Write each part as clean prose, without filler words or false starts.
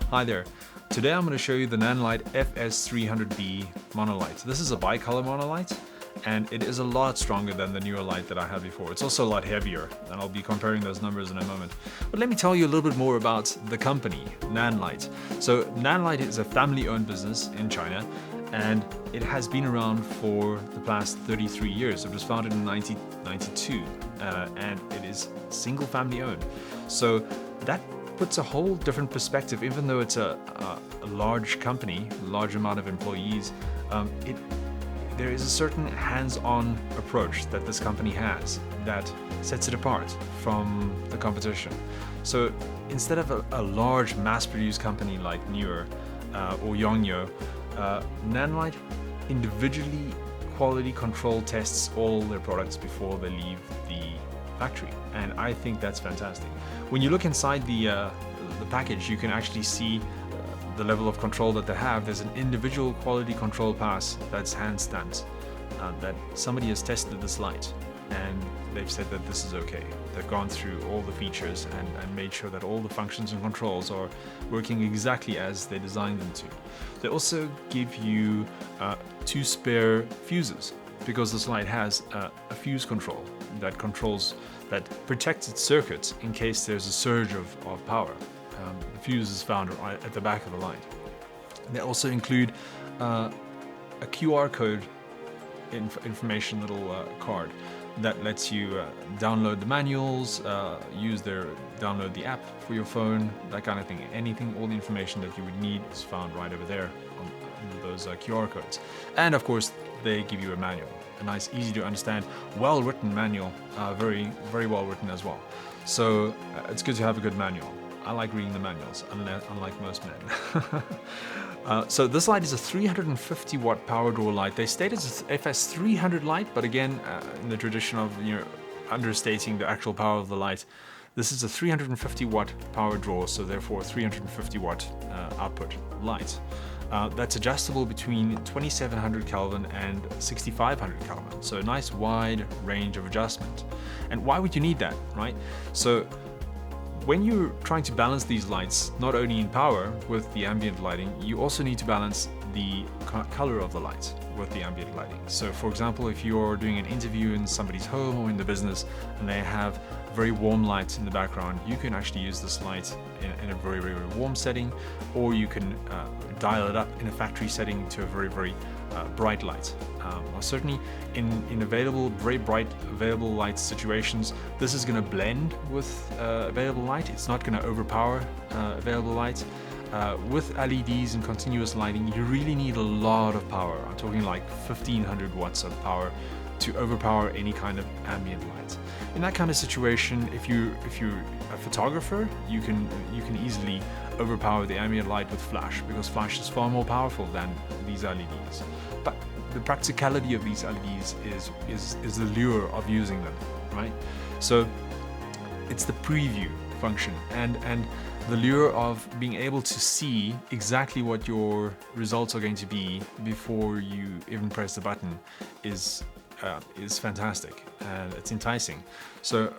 Hi there. Today I'm going to show you the Nanlite FS-300B Monolight. This is a bicolor Monolight, and it is a lot stronger than the newer light that I had before. It's also a lot heavier, and I'll be comparing those numbers in a moment. But let me tell you a little bit more about the company, Nanlite. So Nanlite is a family-owned business in China, and it has been around for the past 33 years. It was founded in 1992, and it is single family owned. So that puts a whole different perspective. Even though it's a large company, large amount of employees, there is a certain hands-on approach that this company has that sets it apart from the competition. So instead of a large mass-produced company like Newer or Yongyo, Nanlite individually quality control tests all their products before they leave the factory, and I think that's fantastic. When you look inside the package, you can actually see the level of control that they have. There's an individual quality control pass that's hand stamped, that somebody has tested this light and they've said that this is okay. They've gone through all the features and made sure that all the functions and controls are working exactly as they designed them to. They also give you 2 spare fuses, because this light has a fuse control that protects its circuits in case there's a surge of power. The fuse is found right at the back of the light. They also include a QR code information little card that lets you download the manuals, download the app for your phone, that kind of thing. All the information that you would need is found right over there on those QR codes. And of course, they give you a manual, a nice, easy to understand, well-written manual, very, very well written as well. So it's good to have a good manual. I like reading the manuals, unlike most men. So this light is a 350 watt power draw light. They state it's an FS-300 light, but again, in the tradition of understating the actual power of the light, this is a 350 watt power draw, so therefore 350 watt output light. That's adjustable between 2700 Kelvin and 6500 Kelvin. So a nice wide range of adjustment. And why would you need that, right? So when you're trying to balance these lights, not only in power with the ambient lighting, you also need to balance the color of the light with the ambient lighting. So for example, if you're doing an interview in somebody's home or in the business and they have very warm lights in the background, you can actually use this light in a very, very warm setting, or you can dial it up in a factory setting to a very, very bright light. Well, certainly in very bright available light situations, this is going to blend with available light. It's not going to overpower available light. With LEDs and continuous lighting, you really need a lot of power. I'm talking like 1500 watts of power to overpower any kind of ambient light. In that kind of situation, if you're a photographer, you can easily overpower the ambient light with flash, because flash is far more powerful than these LEDs. But the practicality of these LEDs is the lure of using them, right? So it's the preview function and the lure of being able to see exactly what your results are going to be before you even press the button is fantastic, and it's enticing. So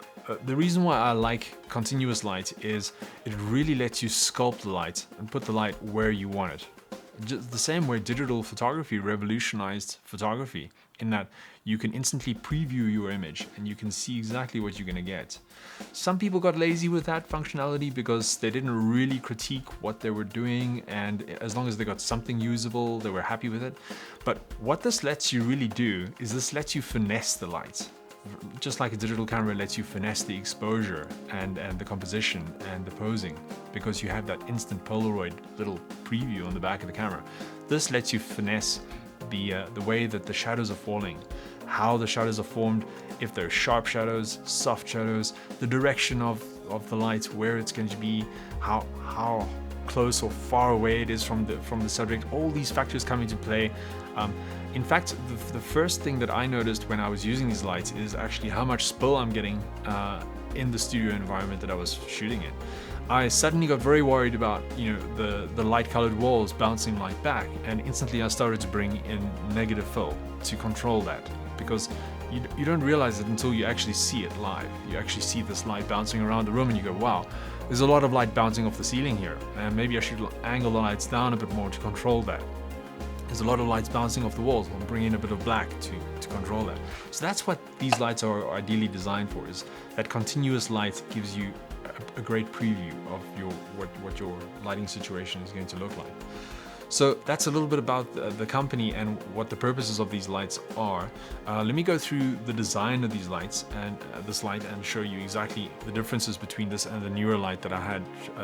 the reason why I like continuous light is it really lets you sculpt the light and put the light where you want it. Just the same way digital photography revolutionized photography, in that you can instantly preview your image and you can see exactly what you're going to get. Some people got lazy with that functionality because they didn't really critique what they were doing, and as long as they got something usable, they were happy with it. But what this lets you really do is this lets you finesse the light. Just like a digital camera lets you finesse the exposure and the composition and the posing, because you have that instant Polaroid little preview on the back of the camera. This lets you finesse the way that the shadows are falling, how the shadows are formed, if they're sharp shadows, soft shadows, the direction of the light, where it's going to be, how close or far away it is from the subject. All these factors come into play. In fact, the first thing that I noticed when I was using these lights is actually how much spill I'm getting in the studio environment that I was shooting in. I suddenly got very worried about the light-colored walls bouncing light back, and instantly I started to bring in negative fill to control that, because You don't realize it until you actually see it live. You actually see this light bouncing around the room and you go, wow, there's a lot of light bouncing off the ceiling here, and maybe I should angle the lights down a bit more to control that. There's a lot of lights bouncing off the walls. We'll bring in a bit of black to control that. So that's what these lights are ideally designed for, is that continuous light gives you a great preview of what your lighting situation is going to look like. So that's a little bit about the company and what the purposes of these lights are. Let me go through the design of these lights and this light and show you exactly the differences between this and the newer light that I had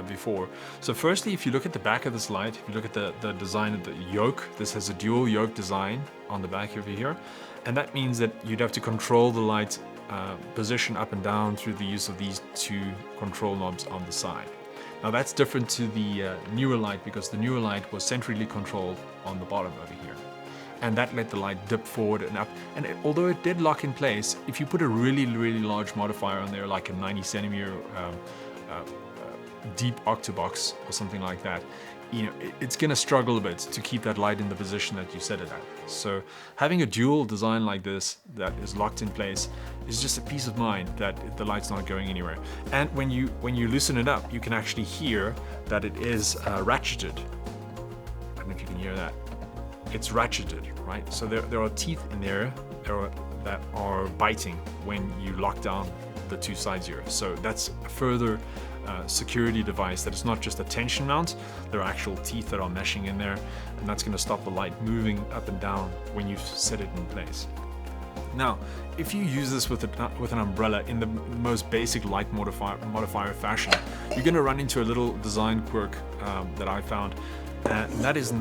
before. So firstly, if you look at the back of this light, if you look at the design of the yoke, this has a dual yoke design on the back over here. And that means that you'd have to control the light position up and down through the use of these two control knobs on the side. Now that's different to the newer light, because the newer light was centrally controlled on the bottom over here. And that let the light dip forward and up. And although it did lock in place, if you put a really, really large modifier on there, like a 90 centimeter deep octobox or something like that, you know, it's gonna struggle a bit to keep that light in the position that you set it at. So having a dual design like this that is locked in place is just a peace of mind that the light's not going anywhere. And when you loosen it up, you can actually hear that it is ratcheted. I don't know if you can hear that. It's ratcheted, right? So there are teeth in there that are biting when you lock down the two sides here. So that's a further security device that is not just a tension mount. There are actual teeth that are meshing in there, and that's going to stop the light moving up and down when you set it in place. Now, if you use this with an umbrella in the most basic light modifier fashion, you're going to run into a little design quirk that I found, and that is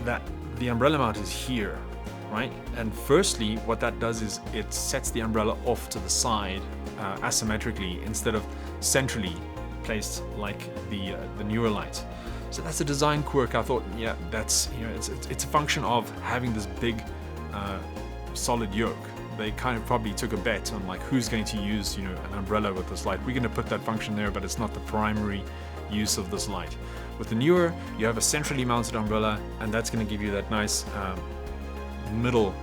that the umbrella mount is here, right? And firstly, what that does is it sets the umbrella off to the side asymmetrically instead of centrally placed like the newer light. So that's a design quirk. I thought, yeah, that's, you know, it's a function of having this big solid yoke. They kind of probably took a bet on like who's going to use, you know, an umbrella with this light. We're going to put that function there, but it's not the primary use of this light. With the newer, you have a centrally mounted umbrella, and that's going to give you that nice middle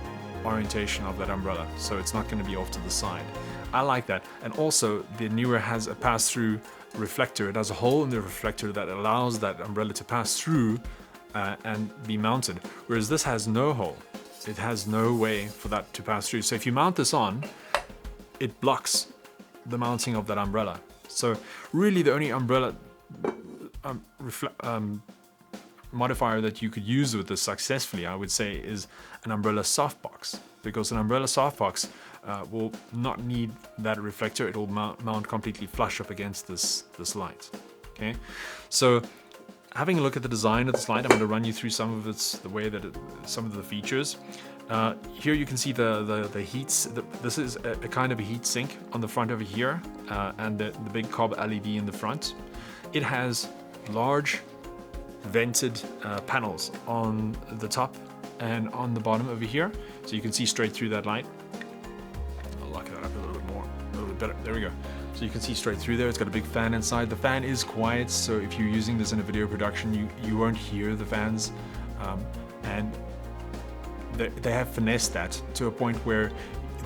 orientation of that umbrella, so it's not going to be off to the side. I like that. And also the newer has a pass-through reflector. It has a hole in the reflector that allows that umbrella to pass through and be mounted, whereas this has no hole. It has no way for that to pass through. So if you mount this on, it blocks the mounting of that umbrella. So really the only umbrella modifier that you could use with this successfully, I would say, is an umbrella softbox, because an umbrella softbox will not need that reflector. It will mount completely flush up against this light. Okay, so having a look at the design of this light, I'm going to run you through some of some of the features. Here you can see the heats. This is a kind of a heat sink on the front over here, and the big cob LED in the front. It has large vented panels on the top and on the bottom over here, so you can see straight through that light. I'll lock that up a little bit more, a little bit better. There we go. So you can see straight through there. It's got a big fan inside. The fan is quiet, so if you're using this in a video production, you won't hear the fans, and they have finessed that to a point where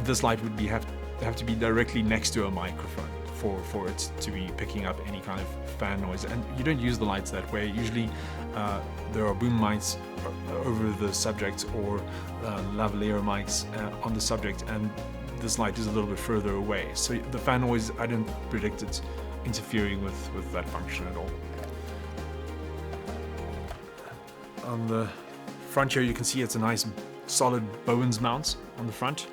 this light would have to be directly next to a microphone for it to be picking up any kind of fan noise. And you don't use the lights that way. Usually there are boom mics over the subject or lavalier mics on the subject, and this light is a little bit further away. So the fan noise, I don't predict it interfering with that function at all. On the front here you can see it's a nice solid Bowens mount on the front,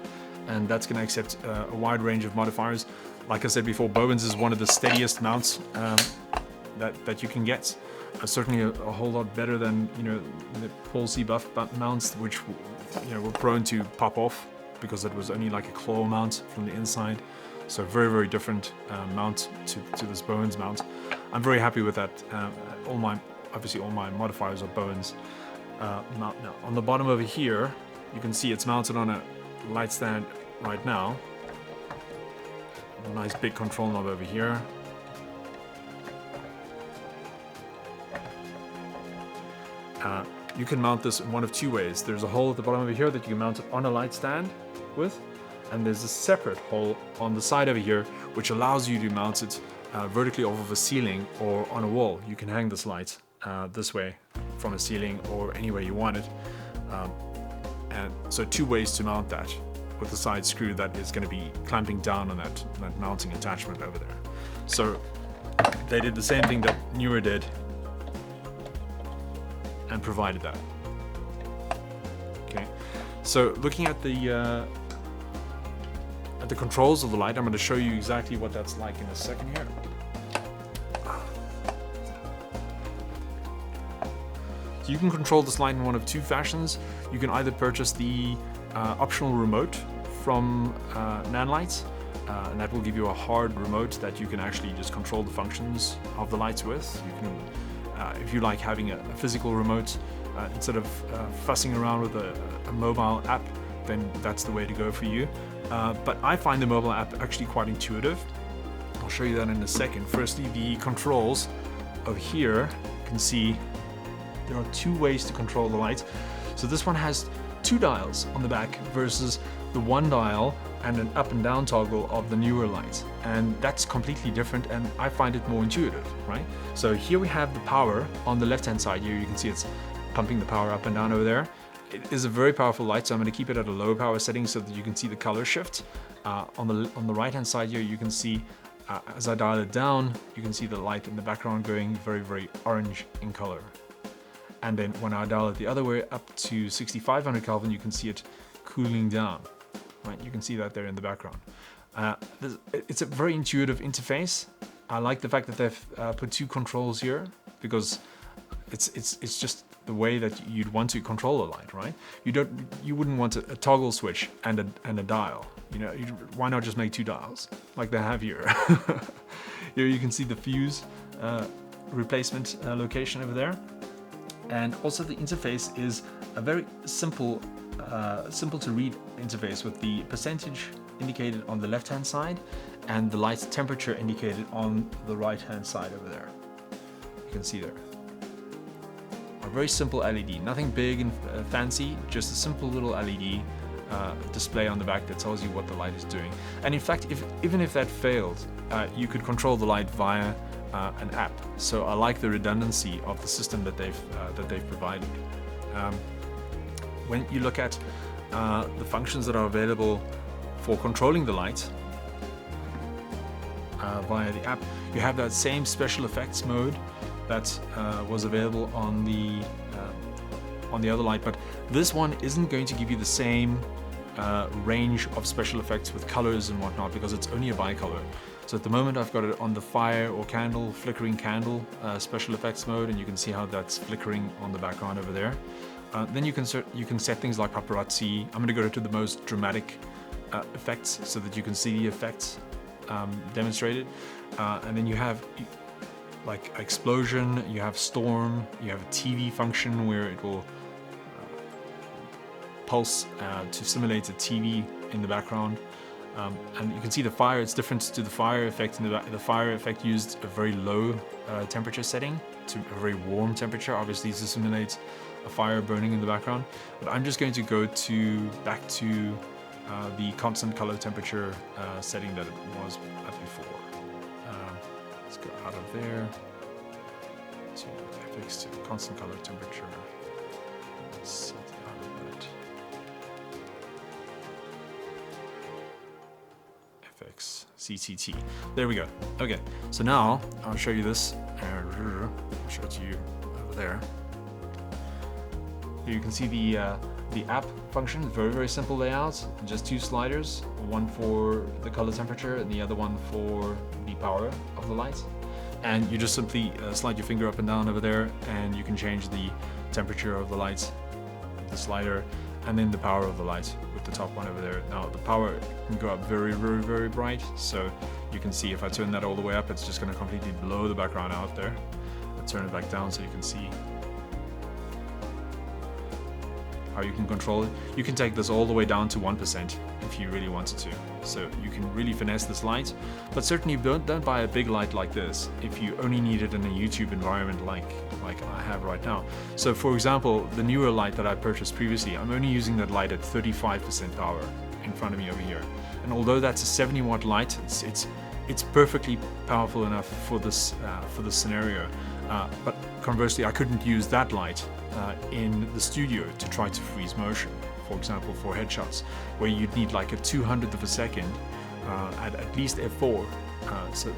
and that's going to accept a wide range of modifiers. Like I said before, Bowens is one of the steadiest mounts that you can get. Certainly a whole lot better than, you know, the Paul C. Buff mounts, which, you know, were prone to pop off because it was only like a claw mount from the inside. So very, very different mount to this Bowens mount. I'm very happy with that. Obviously all my modifiers are Bowens mount. Now on the bottom over here, you can see it's mounted on a light stand right now. A nice big control knob over here. You can mount this in one of two ways. There's a hole at the bottom over here that you can mount it on a light stand with, and there's a separate hole on the side over here which allows you to mount it vertically off of a ceiling or on a wall. You can hang this light this way from a ceiling or anywhere you want it. And so 2 ways to mount that with a side screw that is going to be clamping down on that mounting attachment over there. So they did the same thing that Neewer did and provided that. Okay, so looking at the controls of the light, I'm going to show you exactly what that's like in a second here. So you can control this light in one of 2 fashions. You can either purchase the optional remote from Nanlite, and that will give you a hard remote that you can actually just control the functions of the lights with. You can, if you like having a physical remote instead of fussing around with a mobile app, then that's the way to go for you. But I find the mobile app actually quite intuitive. I'll show you that in a second. Firstly, the controls over here, you can see there are 2 ways to control the light. So this one has 2 dials on the back versus the 1 dial and an up and down toggle of the Neewer light. And that's completely different, and I find it more intuitive, right? So here we have the power on the left hand side here. You can see it's pumping the power up and down over there. It is a very powerful light, so I'm going to keep it at a low power setting so that you can see the color shift. On the right hand side here, you can see as I dial it down, you can see the light in the background going very, very orange in color. And then when I dial it the other way up to 6500 Kelvin, you can see it cooling down. Right, you can see that there in the background. It's a very intuitive interface. I like the fact that they've put 2 controls here because it's just the way that you'd want to control a light, right? You wouldn't want a toggle switch and a dial. You know, why not just make 2 dials like they have here? Here you can see the fuse replacement location over there. And also the interface is a very simple to read interface with the percentage indicated on the left hand side and the light temperature indicated on the right hand side over there. You can see there. A very simple LED, nothing big and fancy, just a simple little LED display on the back that tells you what the light is doing. And in fact, even if that failed, you could control the light via an app. So I like the redundancy of the system that they've provided. When you look at the functions that are available for controlling the light via the app, you have that same special effects mode that was available on the other light, but this one isn't going to give you the same range of special effects with colors and whatnot because it's only a bicolor. So at the moment I've got it on the fire or candle, flickering candle special effects mode, and you can see how that's flickering on the background over there. Then you can set things like paparazzi. I'm going to go to the most dramatic effects so that you can see the effects demonstrated. And then you have like explosion, you have storm, you have a TV function where it will pulse to simulate a TV in the background. And you can see the fire, it's different to the fire effect. The fire effect used a very low temperature setting to a very warm temperature, obviously to simulate a fire burning in the background. But I'm just going to go back to the constant color temperature setting that it was at before. Let's go out of there to FX to constant color temperature. Let's set it out of that. FX CTT. There we go. Okay, so now I'll show you this. I'll show it to you over there. Here you can see the app function. Very, very simple layout. Just 2 sliders, one for the color temperature and the other one for the power of the light. And you just simply slide your finger up and down over there, and you can change the temperature of the light, the slider, and then the power of the light with the top one over there. Now the power can go up very, very, very bright. So you can see if I turn that all the way up, it's just going to completely blow the background out there. I'll turn it back down so you can see how you can control it. You can take this all the way down to 1% if you really wanted to. So you can really finesse this light, but certainly don't buy a big light like this if you only need it in a YouTube environment like I have right now. So for example, the Neewer light that I purchased previously, I'm only using that light at 35% power. in front of me over here. And although that's a 70 watt light, it's perfectly powerful enough for this scenario. But conversely, I couldn't use that light in the studio to try to freeze motion. For example, for headshots, where you'd need like a 200th of a second at least f4, so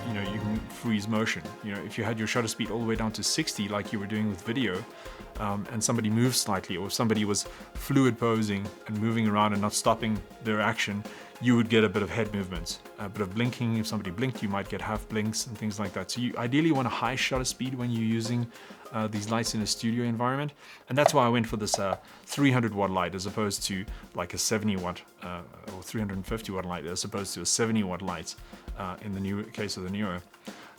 you know you can freeze motion. You know, if you had your shutter speed all the way down to 60, like you were doing with video, and somebody moved slightly, or somebody was fluid posing and moving around and not stopping their action, you would get a bit of head movements, a bit of blinking. If somebody blinked, you might get half blinks and things like that. So you ideally want a high shutter speed when you're using these lights in a studio environment, and that's why I went for this 300 watt light as opposed to like a 70 watt or 350 watt light as opposed to a 70 watt light in the new case of the Neo.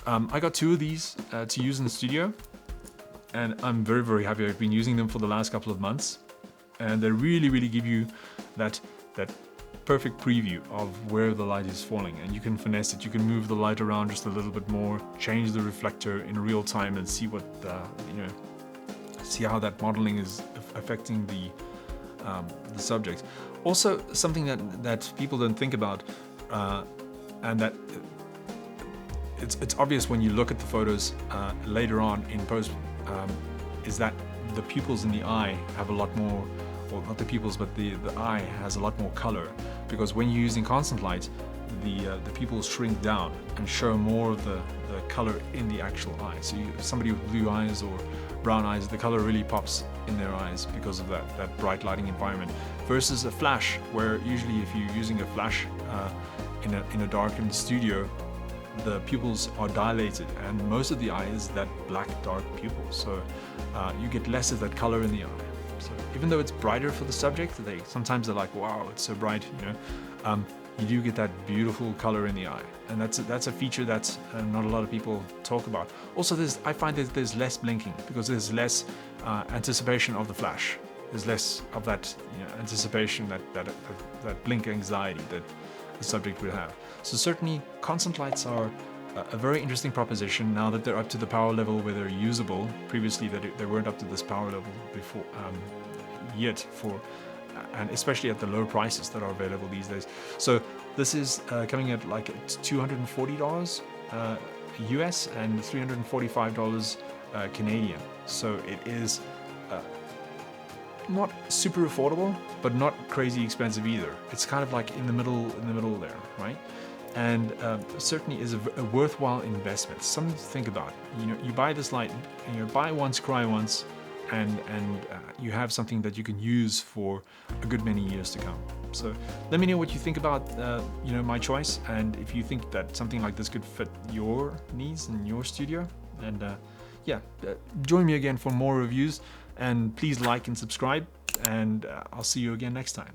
I got 2 of these to use in the studio, and I'm very, very happy. I've been using them for the last couple of months, and they really give you that perfect preview of where the light is falling, and you can finesse it. You can move the light around just a little bit more, change the reflector in real time, and see what see how that modeling is affecting the subject. Also, something that people don't think about, and that it's obvious when you look at the photos later on in post, is that the pupils in the eye have a lot more, or not the pupils, but the eye has a lot more color, because when you're using constant light, the pupils shrink down and show more of the color in the actual eye. So somebody with blue eyes or brown eyes, the color really pops in their eyes because of that bright lighting environment, versus a flash, where usually if you're using a flash in a darkened studio, the pupils are dilated, and most of the eye is that black dark pupil, so you get less of that color in the eye. So even though it's brighter for the subject, sometimes they're like, wow, it's so bright, you know, you do get that beautiful color in the eye, and that's a feature that not a lot of people talk about. Also, I find that there's less blinking because there's less anticipation of the flash. There's less of that, you know, anticipation, that blink anxiety that the subject would have. So certainly, constant lights are a very interesting proposition now that they're up to the power level where they're usable. Previously, they weren't up to this power level before yet, and especially at the low prices that are available these days. So this is coming at like $240 US and $345 Canadian. So it is not super affordable, but not crazy expensive either. It's kind of like in the middle there, right? And certainly is a worthwhile investment. Something to think about. You know, you buy this light, and you buy once, cry once, and you have something that you can use for a good many years to come. So let me know what you think about you know, my choice, and if you think that something like this could fit your needs in your studio. And yeah, join me again for more reviews, and please like and subscribe, and I'll see you again next time.